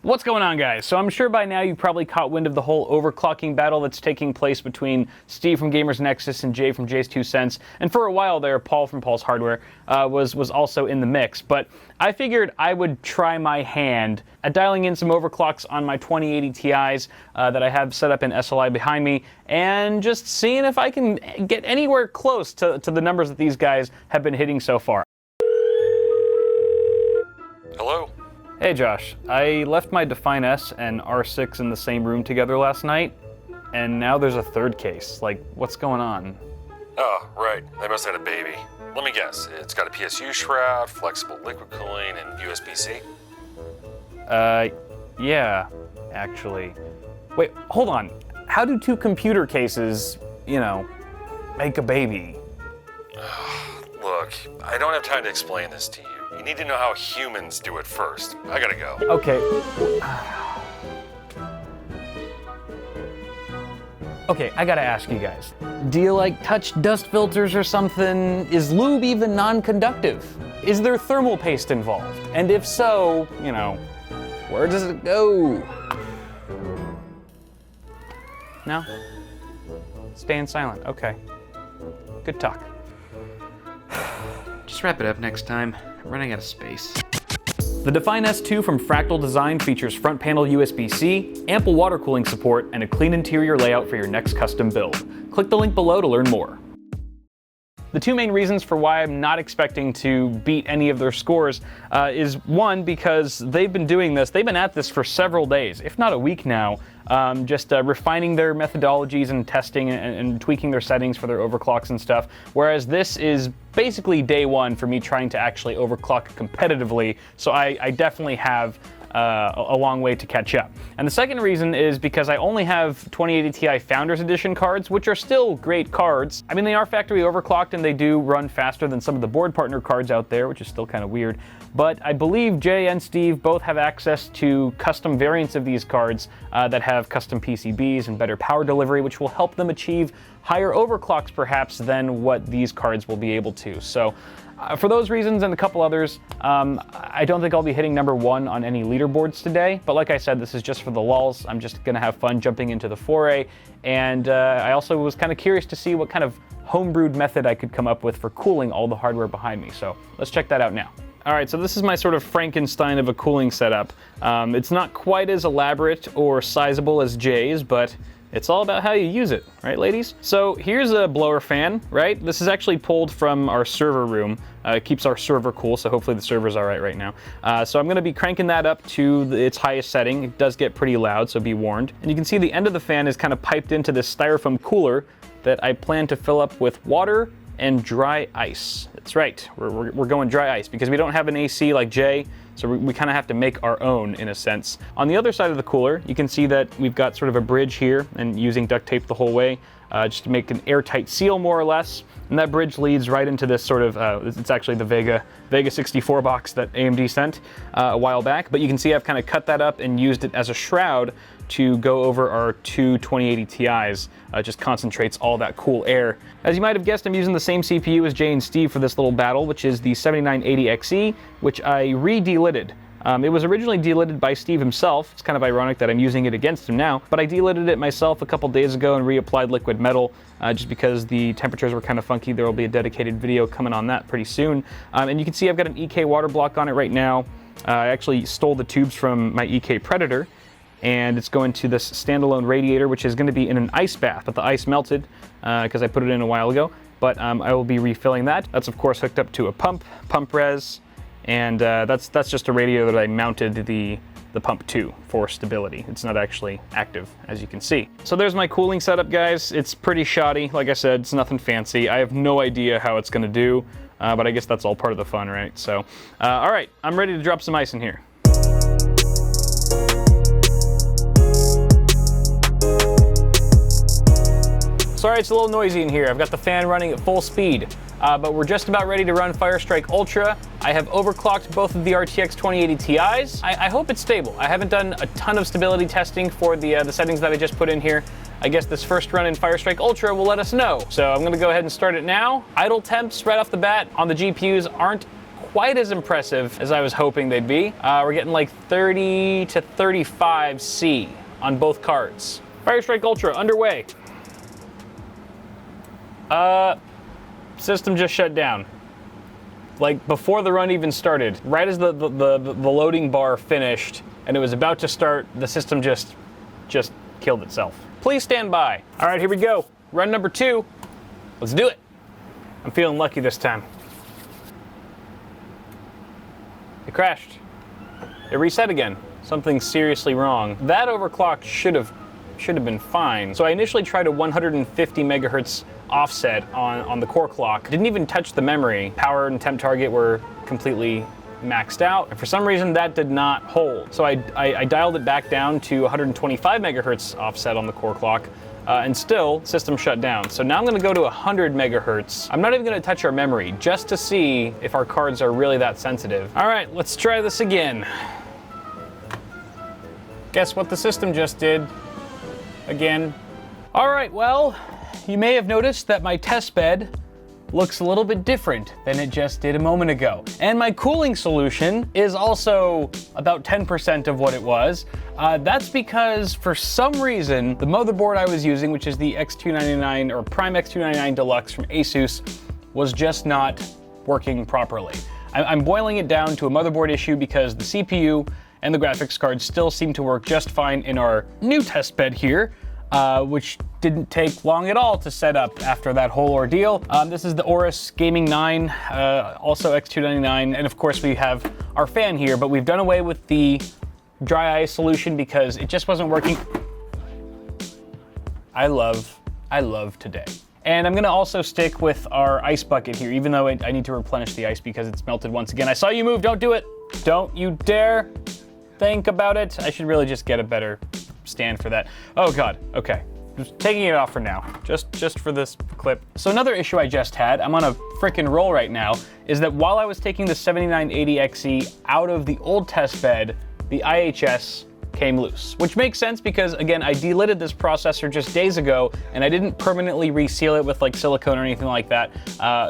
What's going on, guys? So I'm sure by now you probably caught wind of the whole overclocking battle that's taking place between Steve from Gamers Nexus and Jay from Jay's 2 Cents. And for a while there, Paul from Paul's Hardware was also in the mix. But I figured I would try my hand at dialing in some overclocks on my 2080 Ti's that I have set up in SLI behind me, and just seeing if I can get anywhere close to the numbers that these guys have been hitting so far. Hello? Hey Josh, I left my Define S and R6 in the same room together last night, and now there's a third case. Like, what's going on? Oh, right. They must have had a baby. Let me guess. It's got a PSU shroud, flexible liquid cooling, and USB-C? Yeah, actually. Wait, hold on. How do two computer cases, make a baby? Look, I don't have time to explain this to you. You need to know how humans do it first. I gotta go. Okay. Okay, I gotta ask you guys. Do you touch dust filters or something? Is lube even non-conductive? Is there thermal paste involved? And if so, where does it go? No? Staying silent, okay. Good talk. Just wrap it up next time. I'm running out of space. The Define S2 from Fractal Design features front panel USB-C, ample water cooling support, and a clean interior layout for your next custom build. Click the link below to learn more. The two main reasons for why I'm not expecting to beat any of their scores is one, because they've been doing this, they've been at this for several days, if not a week now, just refining their methodologies and testing and tweaking their settings for their overclocks and stuff, whereas this is basically day one for me trying to actually overclock competitively, so I definitely have a long way to catch up. And the second reason is because I only have 2080 Ti Founders Edition cards, which are still great cards. I mean, they are factory overclocked and they do run faster than some of the board partner cards out there, which is still kind of weird. But I believe Jay and Steve both have access to custom variants of these cards that have custom PCBs and better power delivery, which will help them achieve higher overclocks perhaps than what these cards will be able to. So for those reasons and a couple others, I don't think I'll be hitting number one on any leaderboards today, but like I said, this is just for the lulz. I'm just gonna have fun jumping into the foray, and I also was kind of curious to see what kind of homebrewed method I could come up with for cooling all the hardware behind me, so let's check that out now. All right, so this is my sort of Frankenstein of a cooling setup. It's not quite as elaborate or sizable as Jay's, but it's all about how you use it, right, ladies? So here's a blower fan, right? This is actually pulled from our server room. It keeps our server cool, so hopefully the server's all right now. So I'm gonna be cranking that up to its highest setting. It does get pretty loud, so be warned. And you can see the end of the fan is kind of piped into this styrofoam cooler that I plan to fill up with water and dry ice. That's right, we're going dry ice because we don't have an AC like Jay, so we kind of have to make our own in a sense. On the other side of the cooler, you can see that we've got sort of a bridge here and using duct tape the whole way just to make an airtight seal more or less. And that bridge leads right into this sort of, it's actually the Vega 64 box that AMD sent a while back, but you can see I've kind of cut that up and used it as a shroud to go over our two 2080 Ti's. Just concentrates all that cool air. As you might have guessed, I'm using the same CPU as Jay and Steve for this little battle, which is the 7980XE, which I re-delidded. It was originally delidded by Steve himself. It's kind of ironic that I'm using it against him now, but I delidded it myself a couple days ago and reapplied liquid metal just because the temperatures were kind of funky. There will be a dedicated video coming on that pretty soon. And you can see I've got an EK water block on it right now. I actually stole the tubes from my EK Predator, and it's going to this standalone radiator, which is going to be in an ice bath, but the ice melted because I put it in a while ago. But I will be refilling that. That's of course hooked up to a pump res, and that's just a radiator that I mounted the pump to for stability. It's not actually active, as you can see. So there's my cooling setup, guys. It's pretty shoddy. Like I said, it's nothing fancy. I have no idea how it's gonna do, but I guess that's all part of the fun, right? So, all right, I'm ready to drop some ice in here. Sorry it's a little noisy in here. I've got the fan running at full speed, but we're just about ready to run Firestrike Ultra. I have overclocked both of the RTX 2080 Ti's. I hope it's stable. I haven't done a ton of stability testing for the settings that I just put in here. I guess this first run in Firestrike Ultra will let us know. So I'm gonna go ahead and start it now. Idle temps right off the bat on the GPUs aren't quite as impressive as I was hoping they'd be. We're getting like 30 to 35 C on both cards. Firestrike Ultra underway. System just shut down. Like before the run even started, right as the loading bar finished and it was about to start, the system just killed itself. Please stand by. All right, here we go. Run number 2. Let's do it. I'm feeling lucky this time. It crashed. It reset again. Something's seriously wrong. That overclock should have been fine. So I initially tried a 150 megahertz offset on the core clock. Didn't even touch the memory. Power and temp target were completely maxed out, and for some reason that did not hold. So I dialed it back down to 125 megahertz offset on the core clock, and still system shut down. So now I'm going to go to 100 megahertz. I'm not even going to touch our memory just to see if our cards are really that sensitive. All right, let's try this again. Guess what the system just did? Again. All right, well, you may have noticed that my test bed looks a little bit different than it just did a moment ago. And my cooling solution is also about 10% of what it was. That's because for some reason, the motherboard I was using, which is the X299 or Prime X299 Deluxe from Asus, was just not working properly. I'm boiling it down to a motherboard issue because the CPU and the graphics card still seem to work just fine in our new test bed here, which didn't take long at all to set up after that whole ordeal. This is the Aorus Gaming 9, also X299, and of course we have our fan here, but we've done away with the dry ice solution because it just wasn't working. I love today. And I'm gonna also stick with our ice bucket here, even though I need to replenish the ice because it's melted once again. I saw you move, don't do it. Don't you dare think about it. I should really just get a better stand for that. Oh God, okay. Just taking it off for now, just for this clip. So another issue I just had, I'm on a frickin' roll right now, is that while I was taking the 7980XE out of the old test bed, the IHS came loose, which makes sense because again, I delidded this processor just days ago and I didn't permanently reseal it with like silicone or anything like that.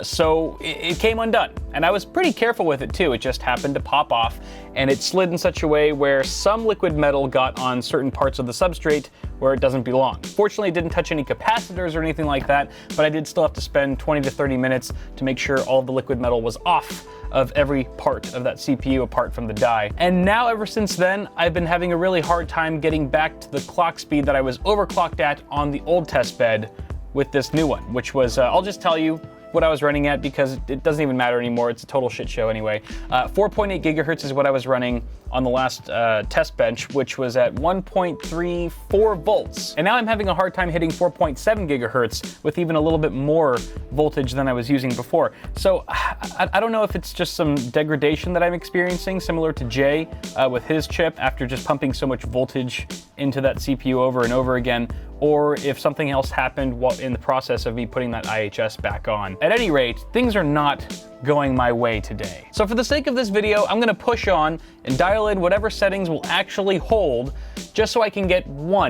So it came undone and I was pretty careful with it too. It just happened to pop off and it slid in such a way where some liquid metal got on certain parts of the substrate where it doesn't belong. Fortunately, it didn't touch any capacitors or anything like that, but I did still have to spend 20 to 30 minutes to make sure all the liquid metal was off of every part of that CPU apart from the die. And now ever since then, I've been having a really hard time getting back to the clock speed that I was overclocked at on the old test bed with this new one, which was, I'll just tell you what I was running at because it doesn't even matter anymore. It's a total shit show anyway. 4.8 gigahertz is what I was running on the last test bench, which was at 1.34 volts. And now I'm having a hard time hitting 4.7 gigahertz with even a little bit more voltage than I was using before. So I don't know if it's just some degradation that I'm experiencing, similar to Jay with his chip after just pumping so much voltage into that CPU over and over again, or if something else happened while in the process of me putting that IHS back on. At any rate, things are not going my way today. So for the sake of this video, I'm gonna push on and dial in whatever settings will actually hold just so I can get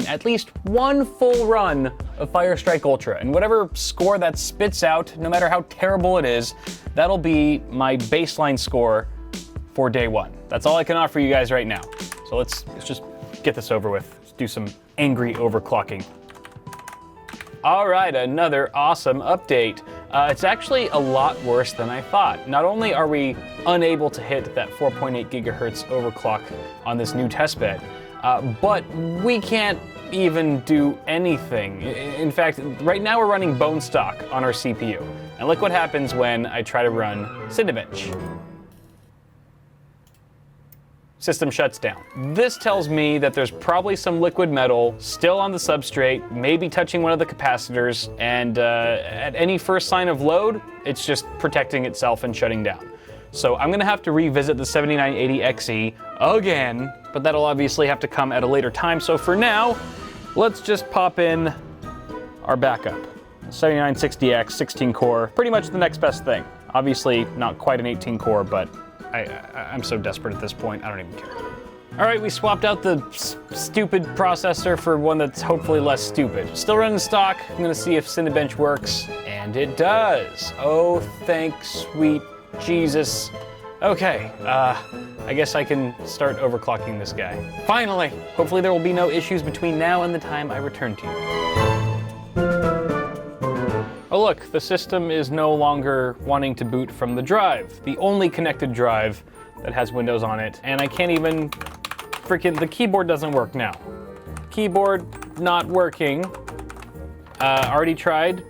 at least one full run of Firestrike Ultra. And whatever score that spits out, no matter how terrible it is, that'll be my baseline score for day one. That's all I can offer you guys right now. So let's just get this over with. Let's do some angry overclocking. All right, another awesome update. It's actually a lot worse than I thought. Not only are we unable to hit that 4.8 gigahertz overclock on this new testbed, but we can't even do anything. In fact, right now we're running bone stock on our CPU. And look what happens when I try to run Cinebench. System shuts down. This tells me that there's probably some liquid metal still on the substrate, maybe touching one of the capacitors, and at any first sign of load, it's just protecting itself and shutting down. So I'm gonna have to revisit the 7980XE again, but that'll obviously have to come at a later time. So for now, let's just pop in our backup. 7960X, 16 core, pretty much the next best thing. Obviously not quite an 18 core, but I'm so desperate at this point, I don't even care. All right, we swapped out the stupid processor for one that's hopefully less stupid. Still running stock. I'm gonna see if Cinebench works, and it does. Oh, thank sweet Jesus. Okay, I guess I can start overclocking this guy. Finally! Hopefully there will be no issues between now and the time I return to you. Oh look, the system is no longer wanting to boot from the drive, the only connected drive that has Windows on it, and I can't even the keyboard doesn't work now. Keyboard not working. Already tried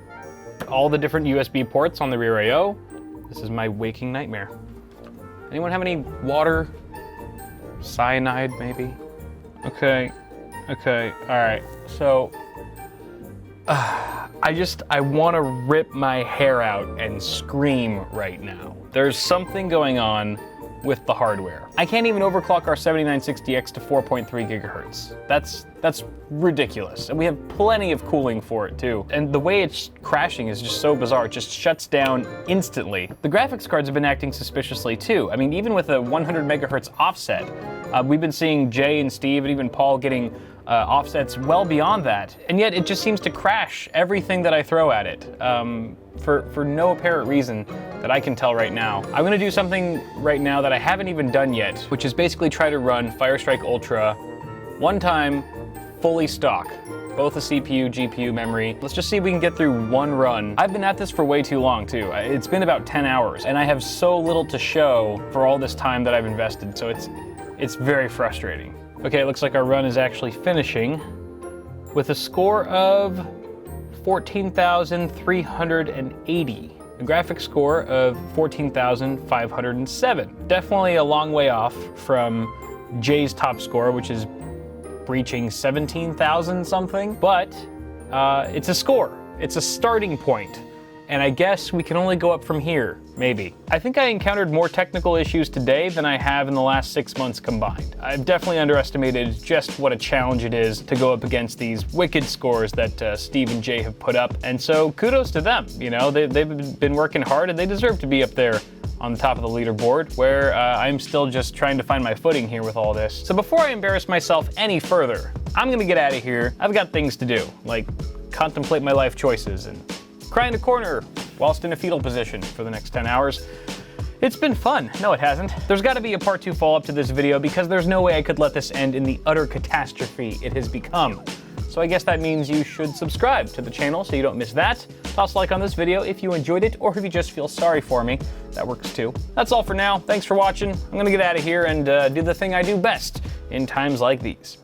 all the different USB ports on the rear I/O. This is my waking nightmare. Anyone have any water? Cyanide, maybe? Okay, all right. So, I want to rip my hair out and scream right now. There's something going on with the hardware. I can't even overclock our 7960X to 4.3 gigahertz. That's ridiculous. And we have plenty of cooling for it too. And the way it's crashing is just so bizarre. It just shuts down instantly. The graphics cards have been acting suspiciously too. I mean, even with a 100 megahertz offset, we've been seeing Jay and Steve and even Paul getting offsets well beyond that. And yet it just seems to crash everything that I throw at it for no apparent reason that I can tell right now. I'm gonna do something right now that I haven't even done yet, which is basically try to run Firestrike Ultra one time, fully stock. Both the CPU, GPU, memory. Let's just see if we can get through one run. I've been at this for way too long too. It's been about 10 hours and I have so little to show for all this time that I've invested, so it's very frustrating. Okay, it looks like our run is actually finishing with a score of 14,380. A graphics score of 14,507. Definitely a long way off from Jay's top score, which is breaching 17,000 something, but it's a score. It's a starting point. And I guess we can only go up from here, maybe. I think I encountered more technical issues today than I have in the last 6 months combined. I've definitely underestimated just what a challenge it is to go up against these wicked scores that Steve and Jay have put up. And so kudos to them. You know, they've been working hard and they deserve to be up there on the top of the leaderboard, where I'm still just trying to find my footing here with all this. So before I embarrass myself any further, I'm gonna get out of here. I've got things to do, like contemplate my life choices and cry in a corner whilst in a fetal position for the next 10 hours. It's been fun. No, it hasn't. There's got to be a part 2 follow-up to this video because there's no way I could let this end in the utter catastrophe it has become. So I guess that means you should subscribe to the channel so you don't miss that. Toss a like on this video if you enjoyed it or if you just feel sorry for me. That works too. That's all for now. Thanks for watching. I'm gonna get out of here and do the thing I do best in times like these.